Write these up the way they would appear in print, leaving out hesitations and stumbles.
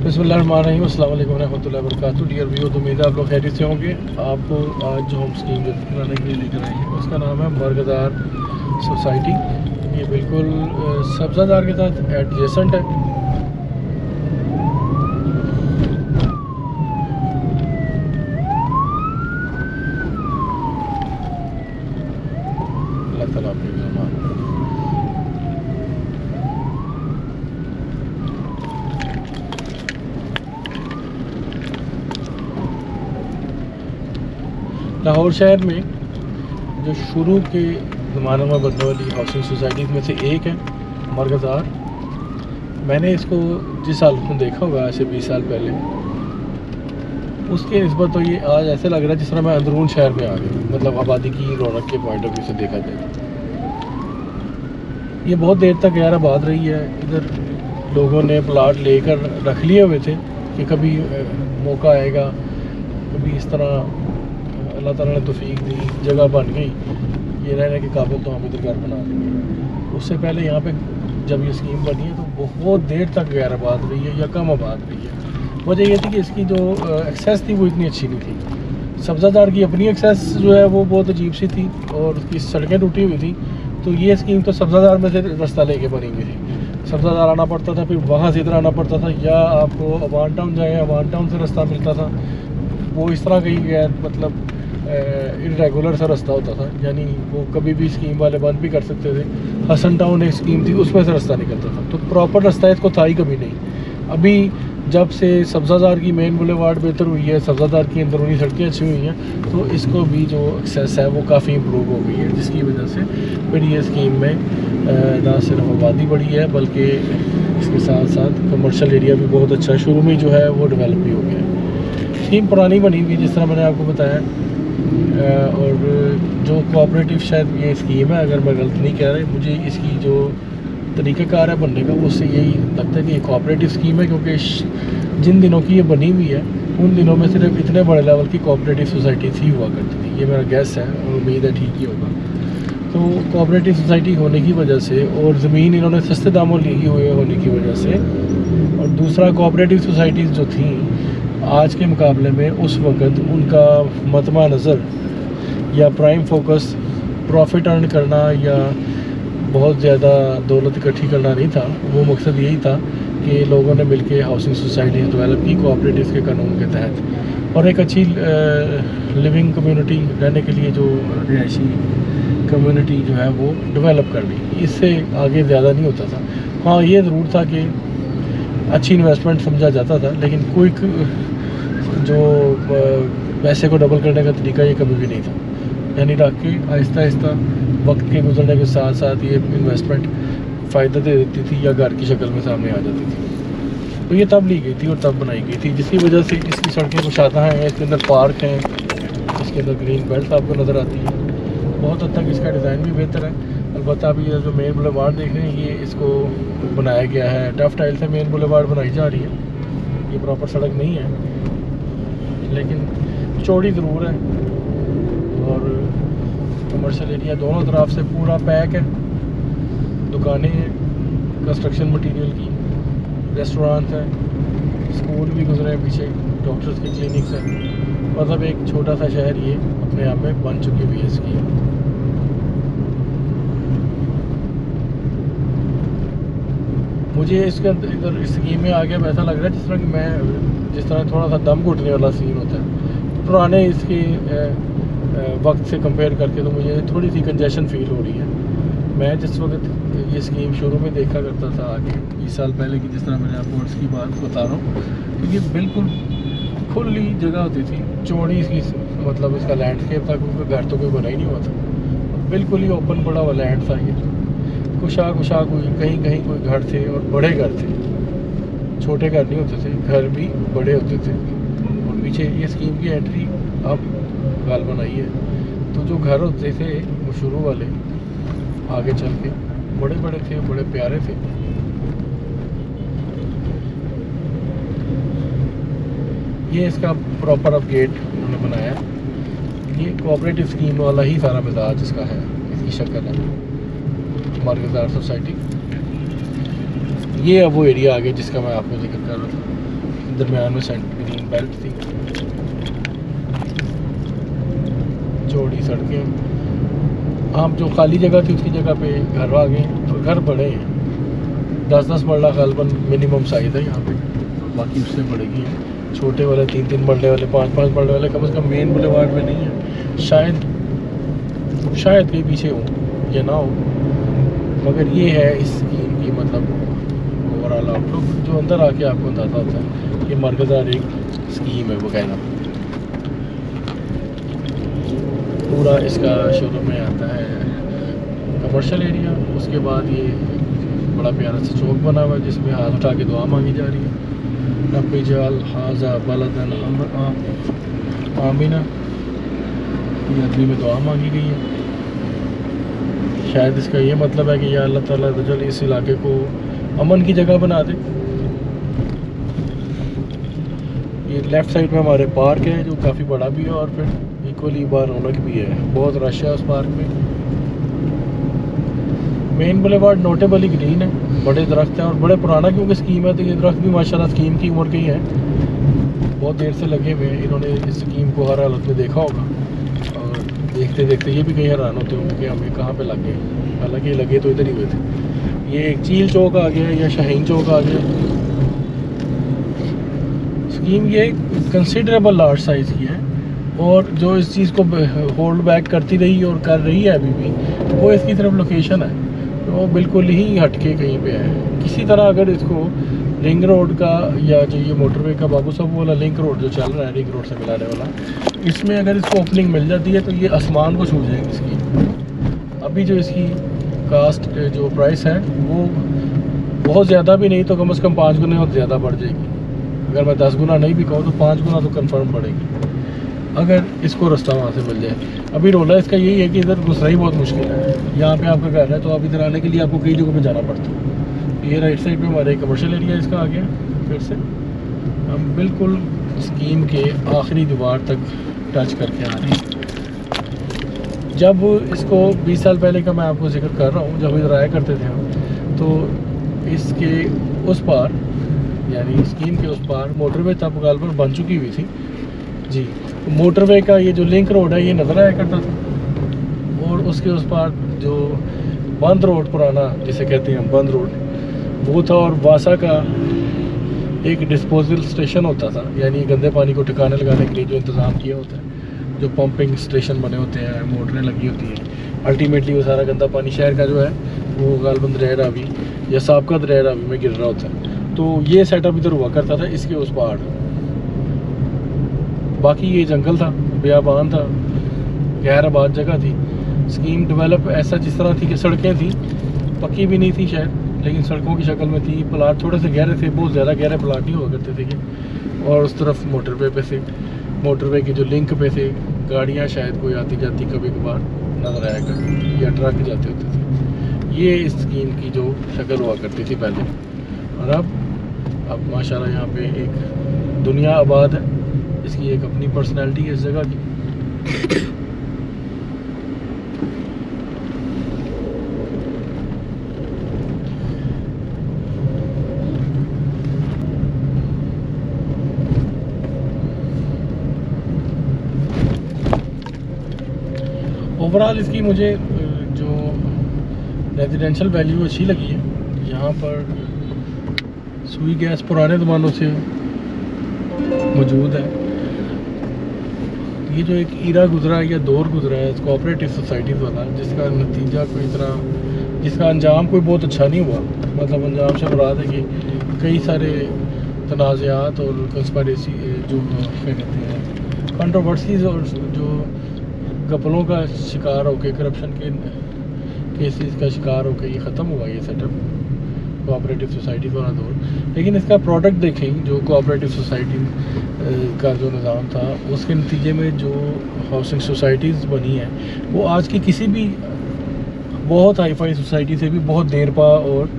बिस्मिल्लाहिर्रहमानिर्रहीम, अस्सलाम वालेकुम रहमतुल्लाहि व बरकातुहू। डियर व्यूअर्स, तो उम्मीद है आप लोग खैरियत से होंगे। आपको आज जो होम स्कीम बनाने के लिए लेकर आए हैं उसका नाम है मरगदार सोसाइटी। ये बिल्कुल सब्ज़ादार के साथ एडजेसेंट है। अल्लाह ताला आपके ज़मान लाहौर शहर में जो शुरू के ज़माने में बनने वाली हाउसिंग सोसाइटीज़ में से एक है मरगदार। मैंने इसको जिस साल को देखा होगा, ऐसे 20 साल पहले, उसके निस्बत तो ये आज ऐसे लग रहा है जिस तरह मैं अंदरून शहर में आ गया, मतलब आबादी की रौनक के पॉइंट ऑफ व्यू से देखा जाए। ये बहुत देर तक गैर आबाद रही है। इधर लोगों ने प्लाट लेकर रख लिए हुए थे कि कभी मौका आएगा, कभी इस तरह अल्लाह ताला ने तौफीक दी, जगह बन गई, ये रहने के काबिल तो हम इधर घर बना देंगे। उससे पहले यहाँ पे जब ये स्कीम बनी है तो बहुत देर तक गैर आबाद रही है या कम आबाद रही है। वजह ये थी कि इसकी जो एक्सेस थी वो इतनी अच्छी नहीं थी। सब्ज़ादार की अपनी एक्सेस जो है वो बहुत अजीब सी थी और उसकी सड़कें टूटी हुई थी। तो ये स्कीम तो सब्ज़ादार में से रास्ता लेके बनी हुई थी। सब्ज़ादार आना पड़ता था, फिर वहाँ से इधर आना पड़ता था, या आपको अवान टाउन जाए, अवान टाउन से रास्ता मिलता था। वो इस तरह कहीं गया, मतलब इरेगुलर सा रास्ता होता था, यानी वो कभी भी स्कीम वाले बंद भी कर सकते थे। हसन टाउन एक स्कीम थी, उसमें से रास्ता निकलता था, तो प्रॉपर रास्ता इसको था ही कभी नहीं। अभी जब से सब्ज़ादार की मेन बुलेवार्ड बेहतर हुई है, सब्ज़ादार की अंदरूनी सड़कें अच्छी हुई हैं, तो इसको भी जो एक्सेस है वो काफ़ी इम्प्रूव हो गई है, जिसकी वजह से फिर ये स्कीम में ना सिर्फ आबादी बढ़ी है बल्कि इसके साथ साथ कमर्शियल एरिया भी बहुत अच्छा शुरू में जो है वो डेवलप भी हो गया है। स्कीम पुरानी बनी हुई जिस तरह मैंने आपको बताया, और जो कोऑपरेटिव शायद ये स्कीम है, अगर मैं गलत नहीं कह रहा, मुझे इसकी जो तरीक़ाकार है बनने का उससे यही लगता है कि ये कोऑपरेटिव स्कीम है, क्योंकि जिन दिनों की ये बनी हुई है उन दिनों में सिर्फ इतने बड़े लेवल की कोऑपरेटिव सोसाइटीज़ ही हुआ करती थी। ये मेरा गैस है और उम्मीद है ठीक ही होगा। तो कोऑपरेटिव सोसाइटी होने की वजह से और ज़मीन इन्होंने सस्ते दामों ली हुए होने की वजह से, और दूसरा कोऑपरेटिव सोसाइटीज़ जो थी आज के मुकाबले में उस वक़्त उनका मतमा नज़र या प्राइम फोकस प्रॉफिट अर्न करना या बहुत ज़्यादा दौलत इकट्ठी करना नहीं था। वो मकसद यही था कि लोगों ने मिलके हाउसिंग सोसाइटी डेवलप की कोऑपरेटिव के कानून के तहत, और एक अच्छी लिविंग कम्युनिटी रहने के लिए जो रिहायशी कम्युनिटी जो है वो डेवलप करनी। इससे आगे ज़्यादा नहीं होता था। हाँ, ये ज़रूर था कि अच्छी इन्वेस्टमेंट समझा जाता था, लेकिन क्विक जो पैसे को डबल करने का तरीका ये कभी भी नहीं था। यानी रख के आहिस्ता आहिस्ता वक्त के गुजरने के साथ साथ ये इन्वेस्टमेंट फ़ायदा दे देती थी या घर की शक्ल में सामने आ जाती थी। तो ये तब ली गई थी और तब बनाई गई थी, जिसकी वजह से इसकी सड़कें कुशादा हैं, इसके अंदर पार्क हैं, इसके अंदर ग्रीन बेल्ट आपको नज़र आती है। बहुत हद तक इसका डिज़ाइन भी बेहतर है। अलबत्ता अभी ये जो मेन बुलेवार्ड देख रहे हैं, ये इसको बनाया गया है टफ टाइल से मेन बुलेवार्ड बनाई जा रही है। ये प्रॉपर सड़क नहीं है, लेकिन चौड़ी ज़रूर है, और कमर्शियल एरिया दोनों तरफ से पूरा पैक है। दुकानें हैं कंस्ट्रक्शन मटेरियल की, रेस्टोरेंट है, स्कूल भी गुजरे हैं पीछे, डॉक्टर्स के क्लिनिक्स हैं। मतलब एक छोटा सा शहर ये अपने आप में बन चुकी हुई है इसकी। मुझे इसके अंदर इधर स्कीम में आ गया ऐसा लग रहा है जिस तरह थोड़ा सा दम घुटने वाला सीन होता है पुराने इसके वक्त से कंपेयर करके, तो मुझे थोड़ी सी कंजेशन फील हो रही है। मैं जिस वक्त ये स्कीम शुरू में देखा करता था आगे 20 साल पहले की, जिस तरह मैंने आपको इसकी बात बता रहा हूँ, तो ये बिल्कुल खुली जगह होती थी, चौड़ी इसकी, मतलब इसका लैंडस्केप था, क्योंकि घर तो कोई बना ही नहीं हुआ था, बिल्कुल ही ओपन पड़ा हुआ लैंड था। ये कुशा कोई कहीं कहीं कोई घर थे, और बड़े घर थे, छोटे घर नहीं होते थे, घर भी बड़े होते थे। और पीछे ये स्कीम की एंट्री अब गालबन आई है, तो जो घर होते थे वो शुरू वाले आगे चल के बड़े बड़े थे, बड़े प्यारे थे। ये इसका प्रॉपर अब गेट उन्होंने बनाया। ये कोऑपरेटिव स्कीम वाला ही सारा मिजाज इसका है, इसकी शक्ल है मरगदार सोसाइटी। ये अब वो एरिया आ गया जिसका मैं आपको जिक्र कर रहा था। दरमियान में ग्रीन बेल्ट थी, चौड़ी सड़कें। हम जो खाली जगह थी उसकी जगह पे घर आ गए, और घर बड़े हैं, 10-10 मरला गालबन मिनिमम साइज़ है यहाँ पे, बाकी उससे बढ़ेगी हैं। छोटे वाले 3-3 मरले वाले, 5-5 मरले वाले कम से कम मेन बुलेवार्ड में नहीं है। शायद कहीं पीछे हो या ना हो, मगर ये है इस स्कीम की मतलब ओवरऑल आउटलुक, जो अंदर आके आपको अंदाज़ा होता है कि मरकज़दार एक स्कीम है वगैरह। पूरा इसका शुरू में आता है कमर्शियल एरिया, उसके बाद ये बड़ा प्यारा सा चौक बना हुआ है जिसमें हाथ उठा के दुआ मांगी जा रही है, रब्बी जाल हाजा बलदन आमीना, ये अरबी में दुआ मांगी गई है। शायद इसका ये मतलब है कि या अल्लाह ताला रजल इस इलाके को अमन की जगह बना दे। ये लेफ़्ट साइड में हमारे पार्क है जो काफ़ी बड़ा भी है और फिर इक्वली बार रौनक भी है, बहुत रश है उस पार्क में। मेन बुलेवार्ड नोटेबली ग्रीन है, बड़े दरख्त हैं और बड़े पुराना क्योंकि स्कीम है, तो ये दरख्त भी माशाल्लाह स्कीम की उम्र के ही हैं, बहुत देर से लगे हुए हैं। इन्होंने इस स्कीम को हर हालत में देखा होगा और देखते देखते ये भी कहीं हैरान होते होंगे कि हमें कहाँ पे लगे, हालांकि लगे तो इधर ही हुए थे। ये एक चील चौक आ गया या शाहीन चौक आ गया। स्कीम ये कंसिडरेबल लार्ज साइज़ की है और जो इस चीज़ को होल्ड बैक करती रही और कर रही है अभी भी, वो इसकी तरफ लोकेशन है, वो बिल्कुल ही हटके कहीं पे है। किसी तरह अगर इसको रिंग रोड का या जो ये मोटरवे का बाबू साहब वाला लिंक रोड जो चल रहा है रिंग रोड से मिलाने वाला, इसमें अगर इसको ओपनिंग मिल जाती है तो ये आसमान को छू जाएगी इसकी। अभी जो इसकी कास्ट जो प्राइस है वो बहुत ज़्यादा भी नहीं तो कम से कम 5 गुना और ज़्यादा बढ़ जाएगी। अगर मैं 10 गुना नहीं भी कहूँ तो 5 गुना तो कंफर्म बढ़ेगी अगर इसको रास्ता वहाँ से मिल जाए। अभी रोला इसका यही है कि इधर घुसना ही बहुत मुश्किल है। यहाँ पे आपका घर है तो आप इधर आने के लिए आपको कई जगहों पे जाना पड़ता है। ये राइट साइड पे हमारे कमर्शियल एरिया इसका आ गया। फिर से हम बिल्कुल स्कीम के आखिरी दीवार तक टच करके आ रहे हैं। जब इसको 20 साल पहले का मैं आपको जिक्र कर रहा हूँ, जब इधर आया करते थे हम, तो इसके उस पार यानी स्कीम के उस पार मोटरवे तब गालबन बन चुकी हुई थी जी। मोटरवे का ये जो लिंक रोड है ये नज़र आया करता था और उसके उस पार जो बंद रोड पुराना जिसे कहते हैं बंद रोड वो था, और वासा का एक डिस्पोजल स्टेशन होता था, यानी गंदे पानी को ठिकाने लगाने के लिए जो इंतज़ाम किया होता है, जो पंपिंग स्टेशन बने होते हैं, मोटरें लगी होती हैं। अल्टीमेटली वो सारा गंदा पानी शहर का जो है वो गालबन दरिया रावी या साबका दरिया रावी में गिर रहा होता है। तो ये सेटअप इधर हुआ करता था इसके उस पार। बाकी ये जंगल था, बियाबान था, गैर आबाद जगह थी। स्कीम डेवलप ऐसा जिस तरह थी कि सड़कें थी, पक्की भी नहीं थी शायद, लेकिन सड़कों की शक्ल में थी। प्लाट थोड़े से गहरे थे, बहुत ज़्यादा गहरे प्लाट नहीं हुआ करते थे, और उस तरफ मोटरवे पे से मोटरवे के जो लिंक पे से गाड़ियाँ शायद कोई आती जाती कभी कभार नजर आया करती या ट्रक जाते होते थे। ये इस स्कीम की जो शक्ल हुआ करती थी पहले। और अब माशाल्लाह यहाँ पे एक दुनिया आबाद है, इसकी एक अपनी पर्सनैलिटी है इस जगह की। ओवरऑल इसकी मुझे जो रेजिडेंशियल वैल्यू अच्छी लगी है। यहाँ पर सुई गैस पुराने ज़मानों से मौजूद है। ये जो एक ईरा गुजरा या दौर गुजरा है कोऑपरेटिव सोसाइटीज़ वाला, जिसका नतीजा कोई तरह जिसका अंजाम कोई बहुत अच्छा नहीं हुआ। मतलब अंजाम से मुराद है कि कई सारे तनाज़ात और कंस्पायरेसी जो क्या कहते हैं कंट्रोवर्सीज और जो गपलों का शिकार होकर करप्शन के केसेस का शिकार होकर ये ख़त्म हुआ ये सेटअप कोऑपरेटिव सोसाइटी वाला दौर। लेकिन इसका प्रोडक्ट देखें जो कोऑपरेटिव सोसाइटी का जो निज़ाम था उसके नतीजे में जो हाउसिंग सोसाइटीज़ बनी हैं वो आज की किसी भी बहुत हाई फाई सोसाइटी से भी बहुत देर पा और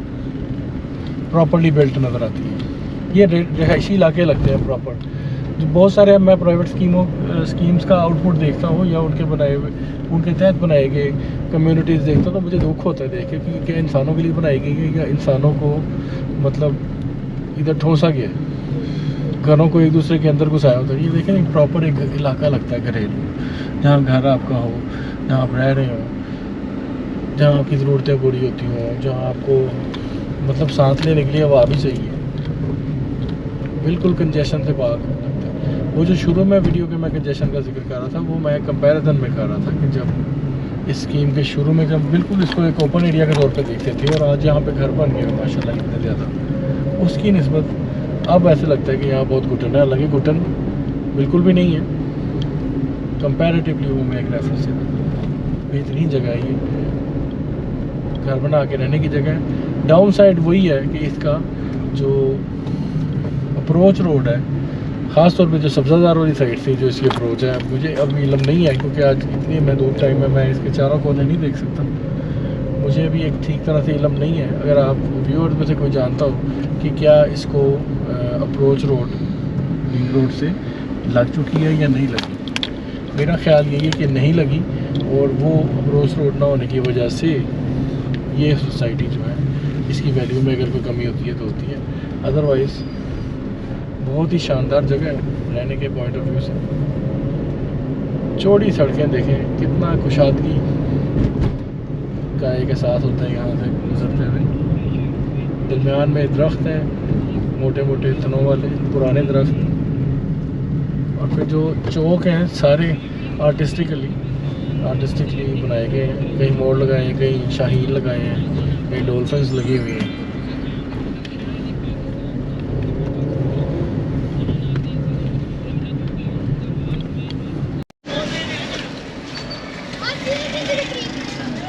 प्रॉपरली बिल्ट नज़र आती है। ये रिहायशी इलाके लगते हैं प्रॉपर। जो बहुत सारे मैं प्राइवेट स्कीम्स का आउटपुट देखता हूँ या उनके तहत बनाए गए कम्युनिटीज़ देखता हूँ तो मुझे दुख होता है देख के कि क्या इंसानों के लिए बनाई गई है या इंसानों को मतलब इधर ठोंसा गया घरों को एक दूसरे के अंदर घुसाया होता है। ये देखें एक प्रॉपर एक इलाका लगता है घरेलू, जहाँ घर आपका हो, जहाँ आप रह रहे हो, जहाँ आपकी ज़रूरतें पूरी होती हों, जहाँ आपको मतलब सांस लेने के लिए हवा भी चाहिए, बिल्कुल कंजेशन से पाक लगता है। वो जो शुरू में वीडियो के मैं कंजेशन का जिक्र कर रहा था, वो मैं कंपैरिजन में कर रहा था कि जब इस स्कीम के शुरू में जब बिल्कुल इसको एक ओपन एरिया के तौर पे देखते थे और आज यहाँ पे घर बन गए माशाल्लाह इतने ज़्यादा, उसकी निस्बत अब ऐसे लगता है कि यहाँ बहुत घुटन है। हालांकि घुटन बिल्कुल भी नहीं है, कंपैरेटिवली वो मैं एक रेफरेंस से बेहतरीन जगह है, ये घर बना के रहने की जगह है। डाउन साइड वही है कि इसका जो अप्रोच रोड है, ख़ास तौर पे जो सब्ज़ादार वाली साइड से जो इसकी अप्रोच है, मुझे अभी इल्म नहीं है क्योंकि आज इतनी महदूद टाइम में मैं इसके चारों कोने नहीं देख सकता, मुझे अभी एक ठीक तरह से इल्म नहीं है। अगर आप व्यूअर्स में से कोई जानता हो कि क्या इसको अप्रोच रोड रिंग रोड से लग चुकी है या नहीं लगी, मेरा ख्याल यही है कि नहीं लगी, और वो अप्रोच रोड ना होने की वजह से ये सोसाइटी जो है इसकी वैल्यू में अगर कोई कमी होती है तो होती है। अदरवाइज़ बहुत ही शानदार जगह है रहने के पॉइंट ऑफ व्यू से। चौड़ी सड़कें देखें, कितना कुशादगी का एक एहसास होता है यहाँ से गुजरते हुए। दरमियान में दरख्त हैं, मोटे मोटे तनों वाले पुराने दरख्त, और फिर जो चौक हैं सारे आर्टिस्टिकली बनाए गए हैं। कहीं मोड़ लगाए हैं, कहीं शाहीन लगाए हैं, कहीं डॉल्फिन्स लगी हुई हैं।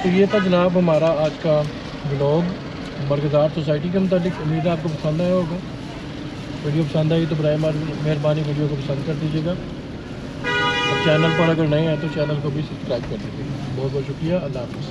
तो ये था जनाब हमारा आज का व्लॉग बरगज़ार सोसाइटी के मुतालिक। उम्मीद है आपको पसंद आया होगा। वीडियो पसंद आई तो बराए मेहरबानी वीडियो को पसंद कर दीजिएगा, और चैनल पर अगर नए हैं तो चैनल को भी सब्सक्राइब कर दीजिएगा। बहुत बहुत शुक्रिया। अल्लाह हाफ़िज़।